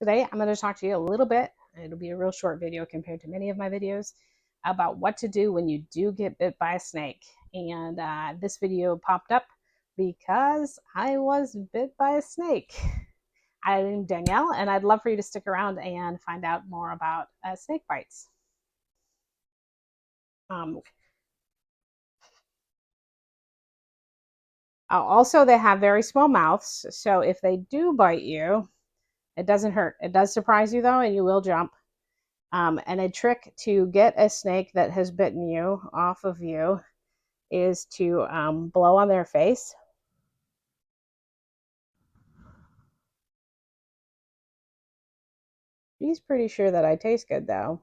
Today, I'm going to talk to you a little bit. It'll be a real short video compared to many of my videos about what to do when you do get bit by a snake. And this video popped up because I was bit by a snake. I'm Danielle, and I'd love for you to stick around and find out more about snake bites. Um, Also, they have very small mouths, so if they do bite you, it doesn't hurt. It does surprise you though, and you will jump. And a trick to get a snake that has bitten you off of you is to blow on their face. She's pretty sure that I taste good though.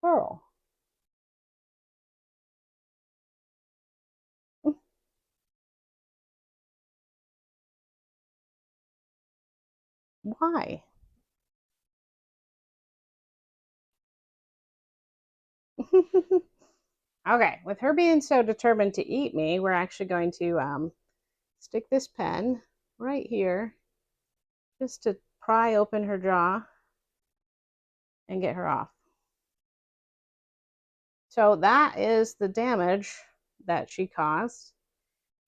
Pearl. Why? Okay, with her being so determined to eat me, we're actually going to stick this pen right here just to pry open her jaw and get her off. So that is the damage that she caused.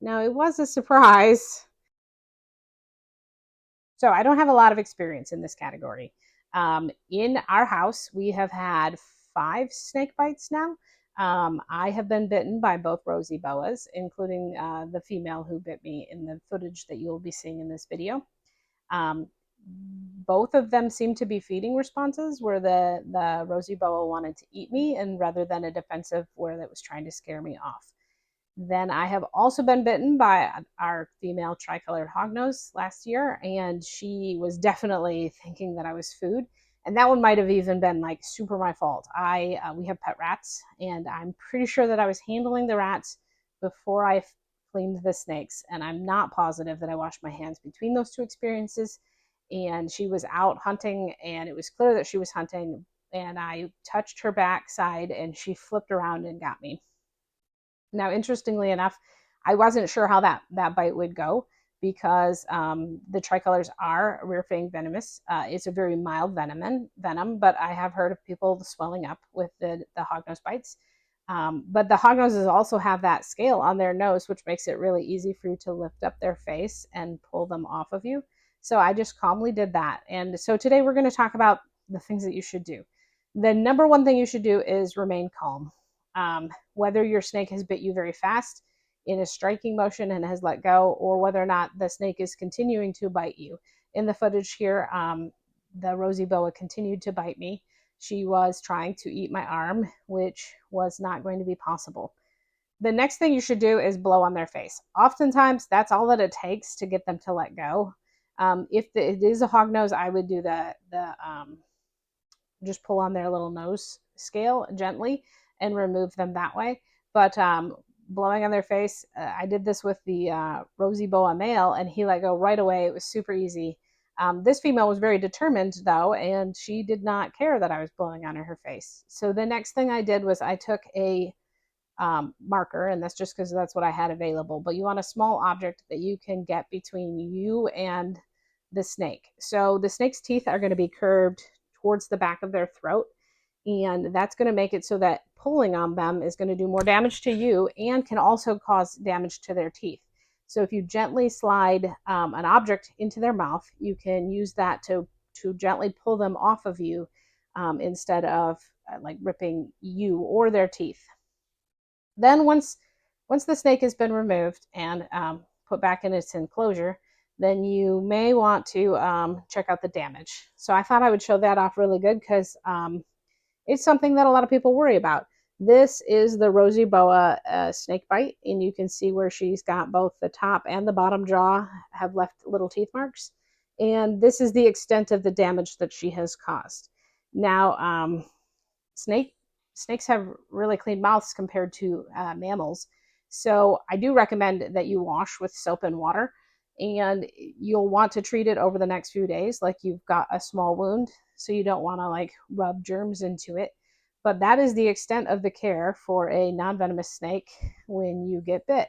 Now, it was a surprise. So I don't have a lot of experience in this category. In our house, we have had 5 snake bites now. I have been bitten by both rosy boas, including the female who bit me in the footage that you will be seeing in this video. Um, both of them seem to be feeding responses where the rosy boa wanted to eat me, and rather than a defensive where that was trying to scare me off. Then I have also been bitten by our female tricolored hognose last year, and she was definitely thinking that I was food. And that one might have even been like super my fault. We have pet rats, and I'm pretty sure that I was handling the rats before I cleaned the snakes. And I'm not positive that I washed my hands between those two experiences. And she was out hunting, and it was clear that she was hunting. And I touched her backside, and she flipped around and got me. Now, interestingly enough, I wasn't sure how that bite would go because the tricolors are rear fang venomous. It's a very mild venom, but I have heard of people swelling up with the hognose bites. But the hognoses also have that scale on their nose, which makes it really easy for you to lift up their face and pull them off of you. So I just calmly did that. And so today we're going to talk about the things that you should do. The number one thing you should do is remain calm. Whether your snake has bit you very fast in a striking motion and has let go, or whether or not the snake is continuing to bite you. In the footage here, the rosy boa continued to bite me. She was trying to eat my arm, which was not going to be possible. The next thing you should do is blow on their face. Oftentimes, that's all that it takes to get them to let go. If it is a hog nose, I would do the just pull on their little nose scale gently and remove them that way. But blowing on their face, I did this with the rosy boa male, and he let go right away. It was super easy. This female was very determined, though, and she did not care that I was blowing on her face. So the next thing I did was I took a marker, and that's just because that's what I had available. But you want a small object that you can get between you and the snake. So the snake's teeth are going to be curved towards the back of their throat, and that's going to make it so that pulling on them is going to do more damage to you and can also cause damage to their teeth. So if you gently slide an object into their mouth, you can use that to gently pull them off of you instead of like ripping you or their teeth. Then once the snake has been removed and put back in its enclosure, then you may want to check out the damage. So I thought I would show that off really good because it's something that a lot of people worry about. This is the rosy boa snake bite, and you can see where she's got both the top and the bottom jaw have left little teeth marks. And this is the extent of the damage that she has caused. Now, snakes have really clean mouths compared to mammals. So I do recommend that you wash with soap and water. and you'll want to treat it over the next few days like you've got a small wound, so you don't want to like rub germs into it. But that is the extent of the care for a non-venomous snake when you get bit.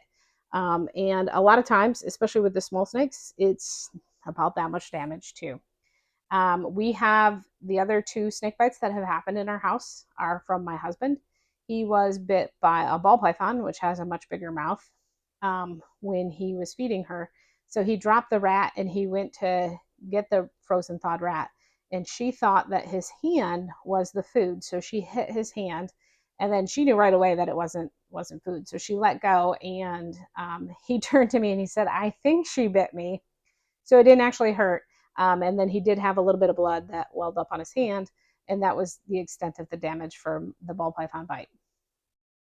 And a lot of times, especially with the small snakes, it's about that much damage too. We have the other two snake bites that have happened in our house are from my husband. He was bit by a ball python, which has a much bigger mouth, when he was feeding her. So he dropped the rat and he went to get the frozen thawed rat. And she thought that his hand was the food. So she hit his hand, and then she knew right away that it wasn't food. So she let go, and he turned to me and he said, "I think she bit me." So it didn't actually hurt. And then he did have a little bit of blood that welled up on his hand, and that was the extent of the damage from the ball python bite.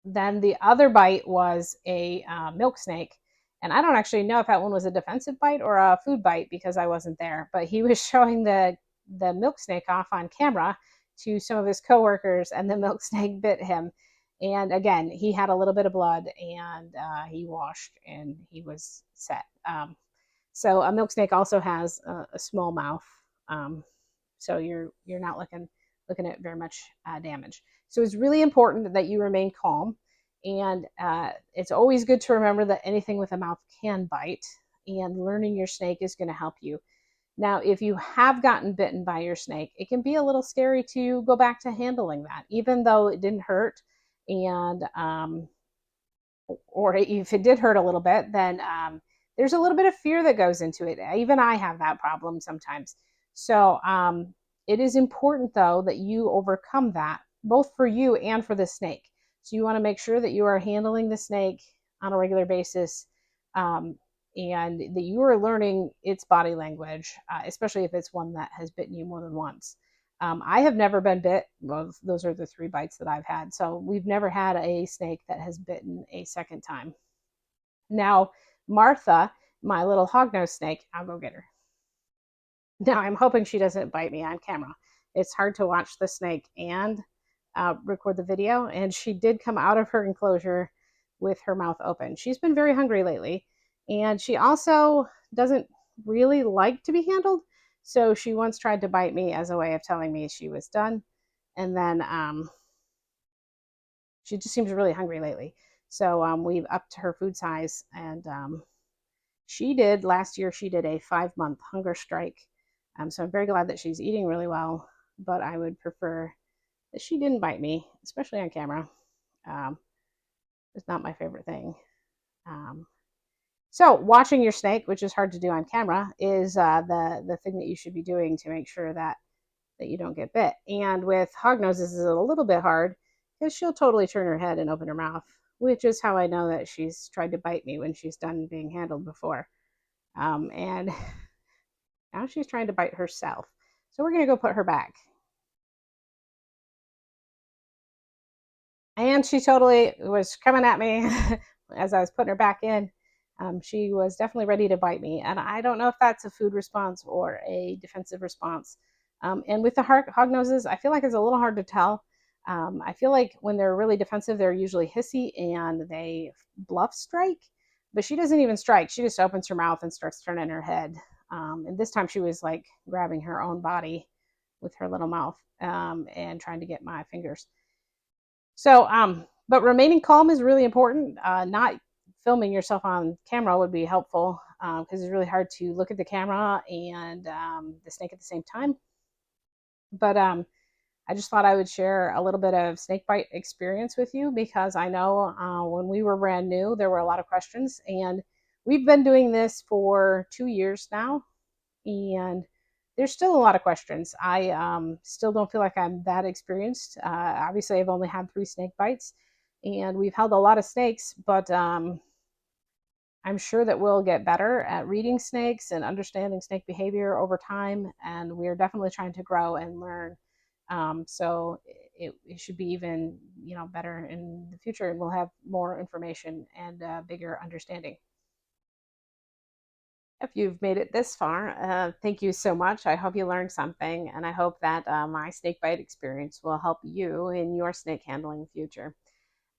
Then the other bite was a milk snake. And I don't actually know if that one was a defensive bite or a food bite because I wasn't there. But he was showing the milk snake off on camera to some of his coworkers, and the milk snake bit him. And again, he had a little bit of blood, and he washed and he was set. So a milk snake also has a small mouth, so you're not looking at very much damage. So it's really important that you remain calm, and it's always good to remember that anything with a mouth can bite, and learning your snake is going to help you. Now, if you have gotten bitten by your snake, it can be a little scary to go back to handling that, even though it didn't hurt, and or if it did hurt a little bit, then there's a little bit of fear that goes into it. Even I have that problem sometimes. So it is important, though, that you overcome that, both for you and for the snake. So you want to make sure that you are handling the snake on a regular basis, and that you are learning its body language, especially if it's one that has bitten you more than once. I have never been bit. Well, those are the 3 bites that I've had. So we've never had a snake that has bitten a second time. Now, Martha, my little hognose snake, I'll go get her. Now, I'm hoping she doesn't bite me on camera. It's hard to watch the snake and record the video. And she did come out of her enclosure with her mouth open. She's been very hungry lately. And she also doesn't really like to be handled. So she once tried to bite me as a way of telling me she was done. And then she just seems really hungry lately. So we've upped her food size. And last year, she did a 5-month hunger strike. So I'm very glad that she's eating really well. But I would prefer that she didn't bite me, especially on camera. It's not my favorite thing. So watching your snake, which is hard to do on camera, is the thing that you should be doing to make sure that you don't get bit. And with hognoses, it's a little bit hard because she'll totally turn her head and open her mouth, which is how I know that she's tried to bite me when she's done being handled before. And now she's trying to bite herself. So we're going to go put her back. And she totally was coming at me as I was putting her back in. She was definitely ready to bite me. And I don't know if that's a food response or a defensive response. And with the hog noses, I feel like it's a little hard to tell. I feel like when they're really defensive, they're usually hissy and they bluff strike. But she doesn't even strike. She just opens her mouth and starts turning her head. And this time she was like grabbing her own body with her little mouth, and trying to get my fingers. So, but remaining calm is really important. Not filming yourself on camera would be helpful, because it's really hard to look at the camera and the snake at the same time. But I just thought I would share a little bit of snake bite experience with you, because I know when we were brand new, there were a lot of questions, and we've been doing this for 2 years now, and there's still a lot of questions. I still don't feel like I'm that experienced. Obviously, I've only had 3 snake bites, and we've held a lot of snakes, but I'm sure that we'll get better at reading snakes and understanding snake behavior over time, and we're definitely trying to grow and learn. So it should be even better in the future, and we'll have more information and bigger understanding. If you've made it this far, thank you so much. I hope you learned something, and I hope that my snake bite experience will help you in your snake handling future.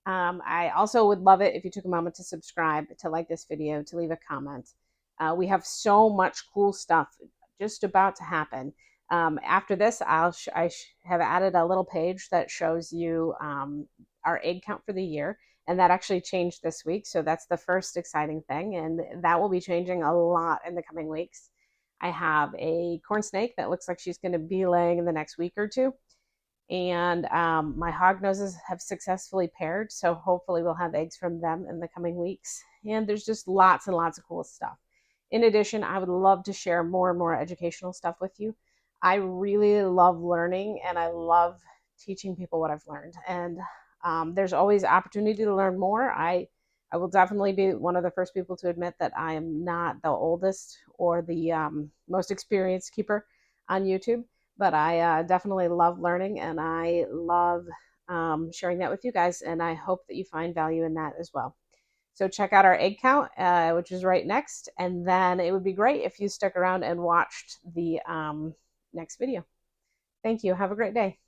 I also would love it if you took a moment to subscribe, to like this video, to leave a comment. We have so much cool stuff just about to happen. After this, have added a little page that shows you our egg count for the year, and that actually changed this week. So that's the first exciting thing, and that will be changing a lot in the coming weeks. I have a corn snake that looks like she's going to be laying in the next week or two, and my hog noses have successfully paired, so hopefully we'll have eggs from them in the coming weeks. And there's just lots and lots of cool stuff. In addition, I would love to share more and more educational stuff with you. I really love learning, and I love teaching people what I've learned. And there's always opportunity to learn more. I will definitely be one of the first people to admit that I am not the oldest or the most experienced keeper on YouTube, but I definitely love learning, and I love sharing that with you guys. And I hope that you find value in that as well. So check out our egg count, which is right next. And then it would be great if you stuck around and watched the next video. Thank you. Have a great day.